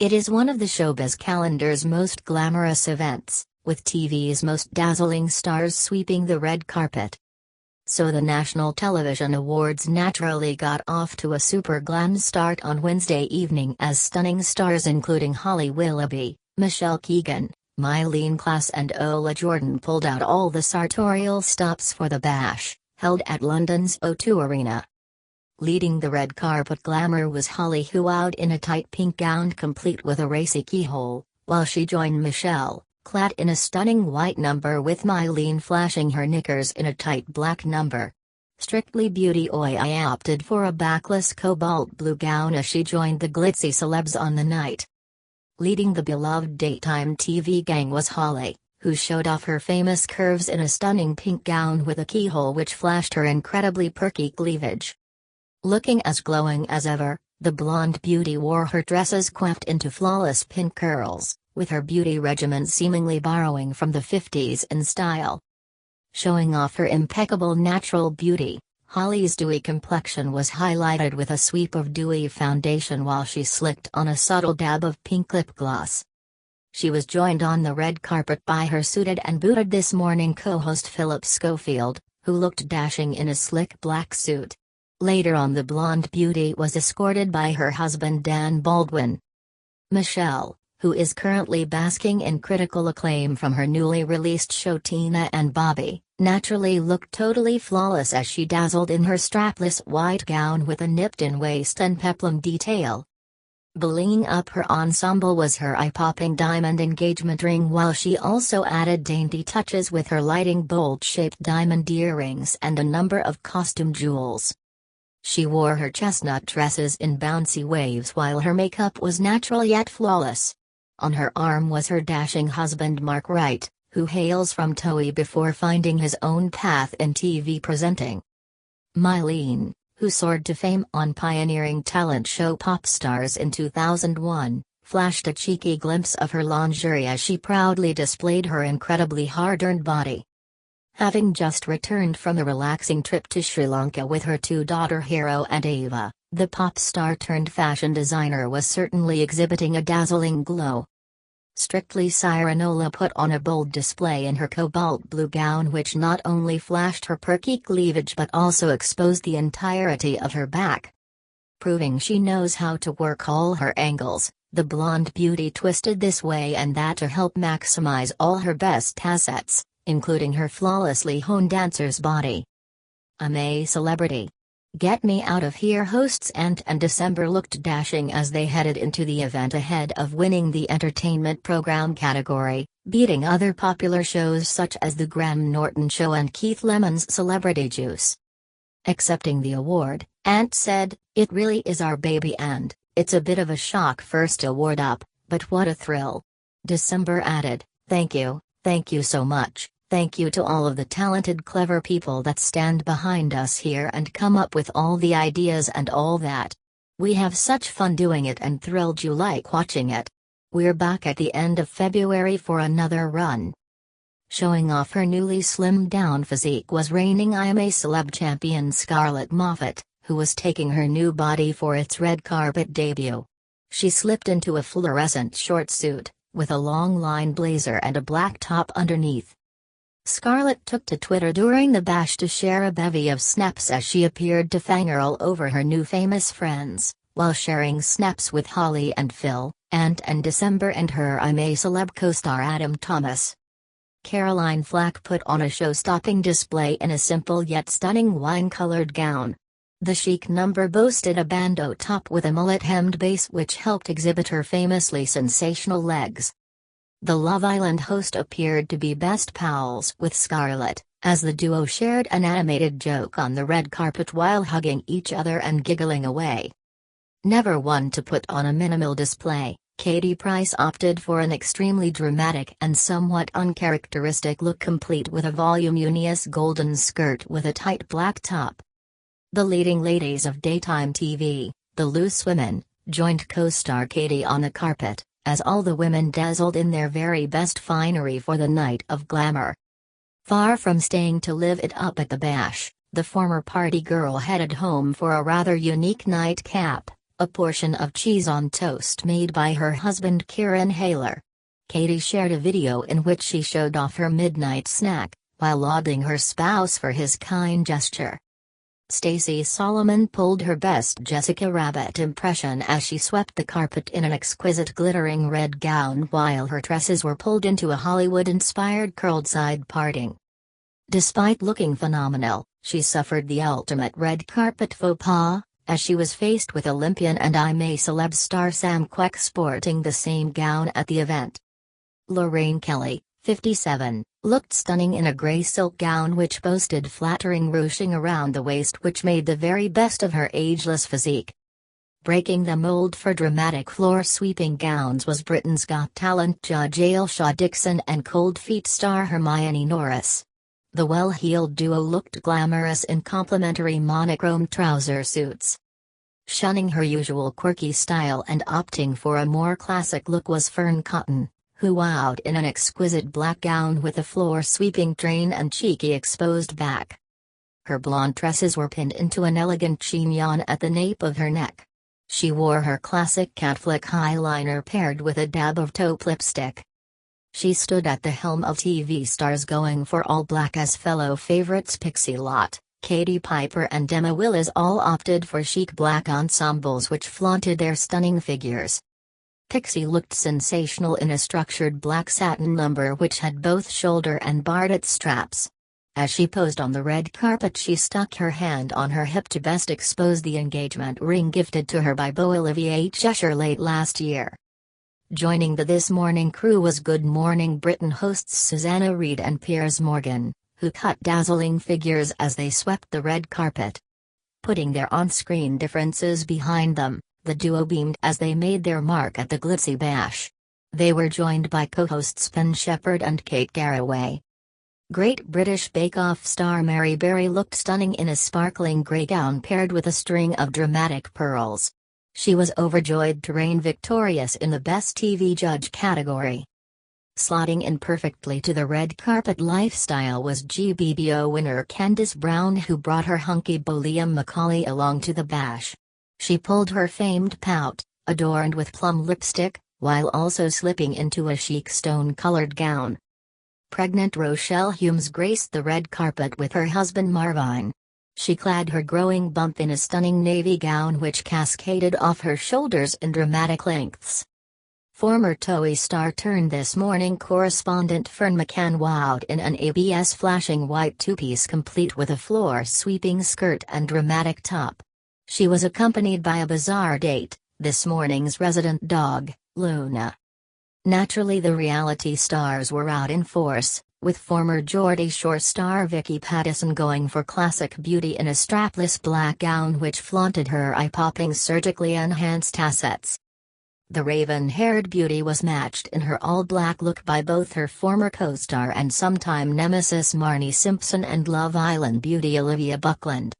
It is one of the showbiz calendar's most glamorous events, with TV's most dazzling stars sweeping the red carpet. So the National Television Awards naturally got off to a super glam start on Wednesday evening as stunning stars including Holly Willoughby, Michelle Keegan, Myleene Klass and Ola Jordan pulled out all the sartorial stops for the bash, held at London's O2 Arena. Leading the red carpet glamour was Holly, who wowed in a tight pink gown complete with a racy keyhole, while she joined Michelle, clad in a stunning white number with Myleene flashing her knickers in a tight black number. Strictly Beauty Oya opted for a backless cobalt blue gown as she joined the glitzy celebs on the night. Leading the beloved daytime TV gang was Holly, who showed off her famous curves in a stunning pink gown with a keyhole which flashed her incredibly perky cleavage. Looking as glowing as ever, the blonde beauty wore her dresses coiffed into flawless pink curls, with her beauty regimen seemingly borrowing from the 50s in style. Showing off her impeccable natural beauty, Holly's dewy complexion was highlighted with a sweep of dewy foundation while she slicked on a subtle dab of pink lip gloss. She was joined on the red carpet by her suited and booted This Morning co-host Philip Schofield, who looked dashing in a slick black suit. Later on, the blonde beauty was escorted by her husband Dan Baldwin. Michelle, who is currently basking in critical acclaim from her newly released show Tina and Bobby, naturally looked totally flawless as she dazzled in her strapless white gown with a nipped-in waist and peplum detail. Blinging up her ensemble was her eye-popping diamond engagement ring, while she also added dainty touches with her lighting bolt-shaped diamond earrings and a number of costume jewels. She wore her chestnut dresses in bouncy waves while her makeup was natural yet flawless. On her arm was her dashing husband Mark Wright, who hails from Toei before finding his own path in TV presenting. Myleene, who soared to fame on pioneering talent show Pop Stars in 2001, flashed a cheeky glimpse of her lingerie as she proudly displayed her incredibly hard-earned body. Having just returned from a relaxing trip to Sri Lanka with her two-daughter Hero and Ava, the pop star turned fashion designer was certainly exhibiting a dazzling glow. Strictly Siren Ola put on a bold display in her cobalt blue gown, which not only flashed her perky cleavage but also exposed the entirety of her back. Proving she knows how to work all her angles, the blonde beauty twisted this way and that to help maximize all her best assets, including her flawlessly honed dancer's body. I'm a celebrity. Get Me Out of Here hosts Ant and December looked dashing as they headed into the event ahead of winning the entertainment program category, beating other popular shows such as The Graham Norton Show and Keith Lemon's Celebrity Juice. Accepting the award, Ant said, "It really is our baby and it's a bit of a shock first award up, but what a thrill." December added, thank you so much. Thank you to all of the talented, clever people that stand behind us here and come up with all the ideas and all that. We have such fun doing it and thrilled you like watching it. We're back at the end of February for another run." Showing off her newly slimmed down physique was reigning I'm a Celeb champion Scarlett Moffatt, who was taking her new body for its red carpet debut. She slipped into a fluorescent short suit, with a long line blazer and a black top underneath. Scarlett took to Twitter during the bash to share a bevy of snaps as she appeared to fangirl over her new famous friends, while sharing snaps with Holly and Phil, Ant and December and her I'm a Celeb co-star Adam Thomas. Caroline Flack put on a show-stopping display in a simple yet stunning wine-colored gown. The chic number boasted a bandeau top with a mullet-hemmed base which helped exhibit her famously sensational legs. The Love Island host appeared to be best pals with Scarlett, as the duo shared an animated joke on the red carpet while hugging each other and giggling away. Never one to put on a minimal display, Katie Price opted for an extremely dramatic and somewhat uncharacteristic look complete with a voluminous golden skirt with a tight black top. The leading ladies of daytime TV, the Loose Women, joined co-star Katie on the carpet, as all the women dazzled in their very best finery for the night of glamour. Far from staying to live it up at the bash, the former party girl headed home for a rather unique nightcap, a portion of cheese on toast made by her husband Kieran Haler. Katie shared a video in which she showed off her midnight snack, while lauding her spouse for his kind gesture. Stacey Solomon pulled her best Jessica Rabbit impression as she swept the carpet in an exquisite glittering red gown while her tresses were pulled into a Hollywood-inspired curled side parting. Despite looking phenomenal, she suffered the ultimate red carpet faux pas, as she was faced with Olympian and celebs star Sam Quek sporting the same gown at the event. Lorraine Kelly, 57, looked stunning in a grey silk gown which boasted flattering ruching around the waist which made the very best of her ageless physique. Breaking the mold for dramatic floor-sweeping gowns was Britain's Got Talent judge Ailsa Dixon and Cold Feet star Hermione Norris. The well-heeled duo looked glamorous in complementary monochrome trouser suits. Shunning her usual quirky style and opting for a more classic look was Ferne McCann, who wowed in an exquisite black gown with a floor-sweeping train and cheeky exposed back. Her blonde tresses were pinned into an elegant chignon at the nape of her neck. She wore her classic catflick eyeliner paired with a dab of taupe lipstick. She stood at the helm of TV stars going for all black as fellow favorites Pixie Lott, Katie Piper and Emma Willis all opted for chic black ensembles which flaunted their stunning figures. Pixie looked sensational in a structured black satin number which had both shoulder and barrette straps. As she posed on the red carpet she stuck her hand on her hip to best expose the engagement ring gifted to her by beau Olivier Cheshire late last year. Joining the This Morning crew was Good Morning Britain hosts Susanna Reid and Piers Morgan, who cut dazzling figures as they swept the red carpet. Putting their on-screen differences behind them, the duo beamed as they made their mark at the glitzy bash. They were joined by co-hosts Ben Shepherd and Kate Garraway. Great British Bake Off star Mary Berry looked stunning in a sparkling grey gown paired with a string of dramatic pearls. She was overjoyed to reign victorious in the Best TV Judge category. Slotting in perfectly to the red carpet lifestyle was GBBO winner Candice Brown, who brought her hunky beau Liam Macaulay along to the bash. She pulled her famed pout, adorned with plum lipstick, while also slipping into a chic stone-colored gown. Pregnant Rochelle Humes graced the red carpet with her husband Marvine. She clad her growing bump in a stunning navy gown which cascaded off her shoulders in dramatic lengths. Former TOE star turned This Morning correspondent Ferne McCann wowed in an ABS flashing white two-piece complete with a floor-sweeping skirt and dramatic top. She was accompanied by a bizarre date, This Morning's resident dog, Luna. Naturally the reality stars were out in force, with former Geordie Shore star Vicky Pattison going for classic beauty in a strapless black gown which flaunted her eye-popping surgically enhanced assets. The raven-haired beauty was matched in her all-black look by both her former co-star and sometime nemesis Marnie Simpson and Love Island beauty Olivia Buckland.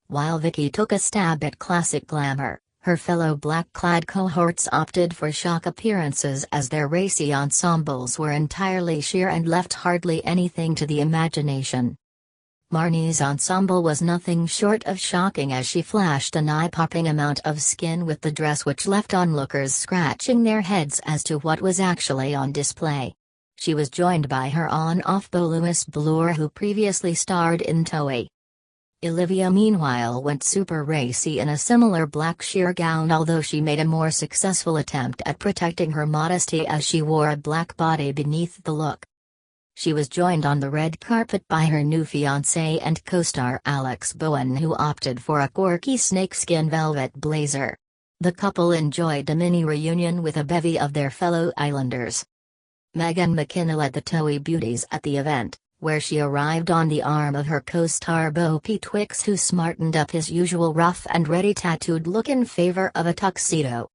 While Vicky took a stab at classic glamour, her fellow black-clad cohorts opted for shock appearances as their racy ensembles were entirely sheer and left hardly anything to the imagination. Marnie's ensemble was nothing short of shocking as she flashed an eye-popping amount of skin with the dress which left onlookers scratching their heads as to what was actually on display. She was joined by her on-off beau Louis Bloor, who previously starred in TOE. Olivia meanwhile went super racy in a similar black sheer gown, although she made a more successful attempt at protecting her modesty as she wore a black body beneath the look. She was joined on the red carpet by her new fiancé and co-star Alex Bowen, who opted for a quirky snakeskin velvet blazer. The couple enjoyed a mini reunion with a bevy of their fellow islanders. McKenna led the TOE beauties at the event, where she arrived on the arm of her co-star Beau P. Twix, who smartened up his usual rough-and-ready tattooed look in favor of a tuxedo.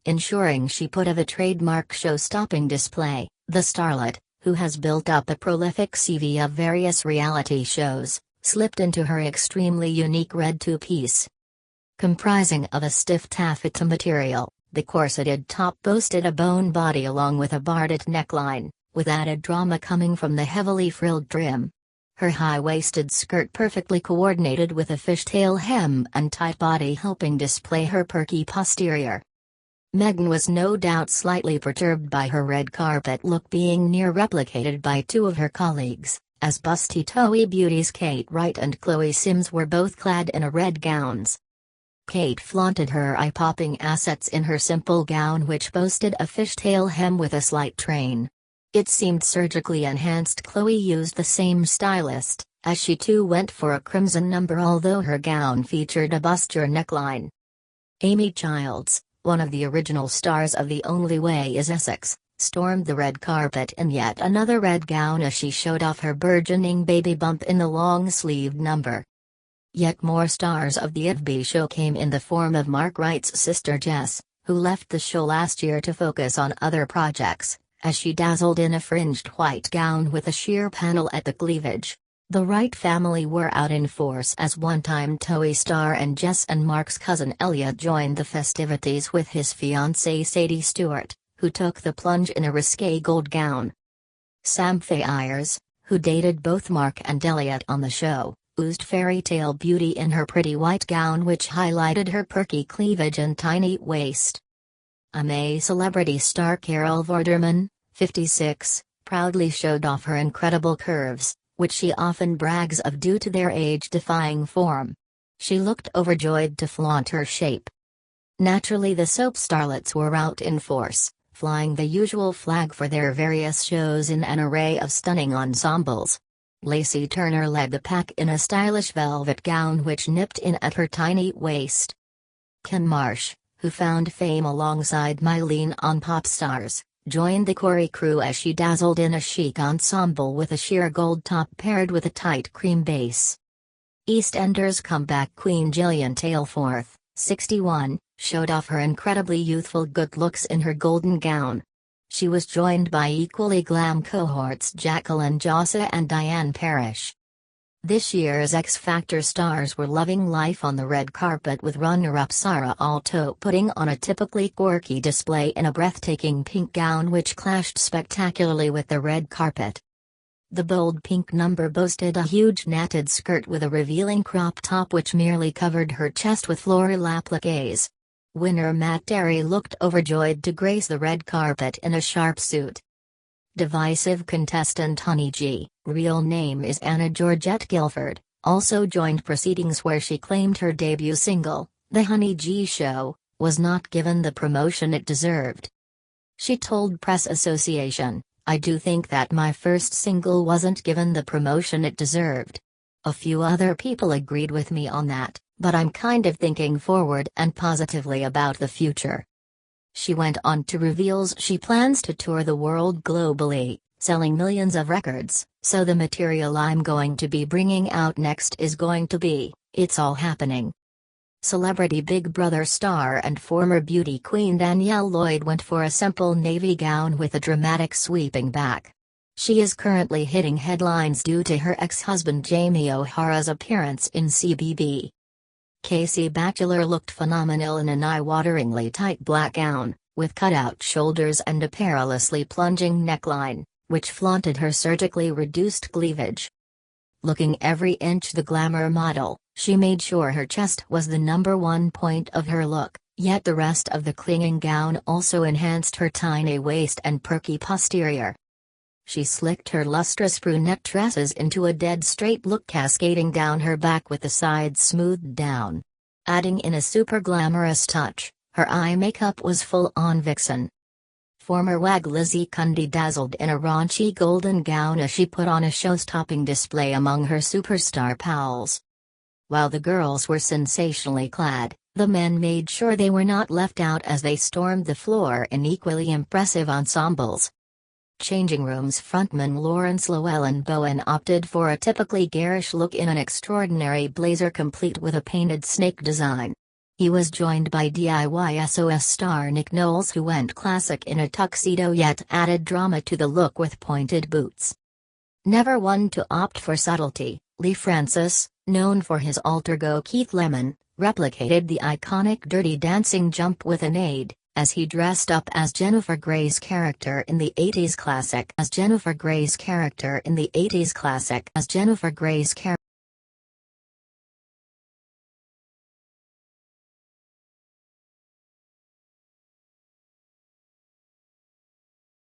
Ensuring she put of a trademark show-stopping display, the starlet, who has built up a prolific CV of various reality shows, slipped into her extremely unique red two-piece. Comprising of a stiff taffeta material, the corseted top boasted a bone body along with a barrette neckline, with added drama coming from the heavily frilled trim. her high-waisted skirt perfectly coordinated with a fishtail hem and tight body helping display her perky posterior. Meghan was no doubt slightly perturbed by her red carpet look being near replicated by two of her colleagues, as busty toey beauties Kate Wright and Chloe Sims were both clad in red gowns. Kate flaunted her eye-popping assets in her simple gown which boasted a fishtail hem with a slight train. It seemed surgically enhanced. Chloe used the same stylist, as she too went for a crimson number although her gown featured a bustier neckline. Amy Childs, one of the original stars of The Only Way is Essex, stormed the red carpet in yet another red gown as she showed off her burgeoning baby bump in the long-sleeved number. Yet more stars of the FB show came in the form of Mark Wright's sister Jess, who left the show last year to focus on other projects, as she dazzled in a fringed white gown with a sheer panel at the cleavage. The Wright family were out in force as one-time Toey star, and Jess and Mark's cousin Elliot joined the festivities with his fiancée Sadie Stewart, who took the plunge in a risque gold gown. Sam Faye Ayers, who dated both Mark and Elliot on the show, oozed fairy tale beauty in her pretty white gown which highlighted her perky cleavage and tiny waist. A celebrity star Carol Vorderman, 56, proudly showed off her incredible curves, which she often brags of due to their age-defying form. She looked overjoyed to flaunt her shape. Naturally, the soap starlets were out in force, flying the usual flag for their various shows in an array of stunning ensembles. Lacey Turner led the pack in a stylish velvet gown which nipped in at her tiny waist. Kim Marsh, who found fame alongside Myleene on Popstars, joined the Corey crew as she dazzled in a chic ensemble with a sheer gold top paired with a tight cream base. EastEnders comeback queen Gillian Tailforth, 61, showed off her incredibly youthful good looks in her golden gown. She was joined by equally glam cohorts Jacqueline Jossa and Diane Parrish. This year's X Factor stars were loving life on the red carpet, with runner-up Sara Alto putting on a typically quirky display in a breathtaking pink gown which clashed spectacularly with the red carpet. The bold pink number boasted a huge natted skirt with a revealing crop top which merely covered her chest with floral appliques. Winner Matt Derry looked overjoyed to grace the red carpet in a sharp suit. Divisive contestant Honey G, real name is Anna Georgette Guilford, also joined proceedings where she claimed her debut single, The Honey G Show, was not given the promotion it deserved. She told Press Association, "I do think that my first single wasn't given the promotion it deserved. A few other people agreed with me on that, but I'm kind of thinking forward and positively about the future." She went on to reveal she plans to tour the world globally, selling millions of records, so the material I'm going to be bringing out next is going to be, it's all happening. Celebrity Big Brother star and former beauty queen Danielle Lloyd went for a simple navy gown with a dramatic sweeping back. She is currently hitting headlines due to her ex-husband Jamie O'Hara's appearance in CBB. Casey Batchelor looked phenomenal in an eye-wateringly tight black gown, with cutout shoulders and a perilously plunging neckline, which flaunted her surgically reduced cleavage. Looking every inch the glamour model, she made sure her chest was the number one point of her look, yet the rest of the clinging gown also enhanced her tiny waist and perky posterior. She slicked her lustrous brunette tresses into a dead straight look cascading down her back with the sides smoothed down. Adding in a super glamorous touch, her eye makeup was full-on vixen. Former WAG Lizzie Cundy dazzled in a raunchy golden gown as she put on a show-stopping display among her superstar pals. While the girls were sensationally clad, the men made sure they were not left out as they stormed the floor in equally impressive ensembles. Changing Rooms frontman Lawrence Llewellyn-Bowen opted for a typically garish look in an extraordinary blazer complete with a painted snake design. He was joined by DIY SOS star Nick Knowles, who went classic in a tuxedo yet added drama to the look with pointed boots. Never one to opt for subtlety, Lee Francis, known for his alter ego Keith Lemon, replicated the iconic Dirty Dancing jump with an aid, as he dressed up as Jennifer Grey's character in the 80s classic.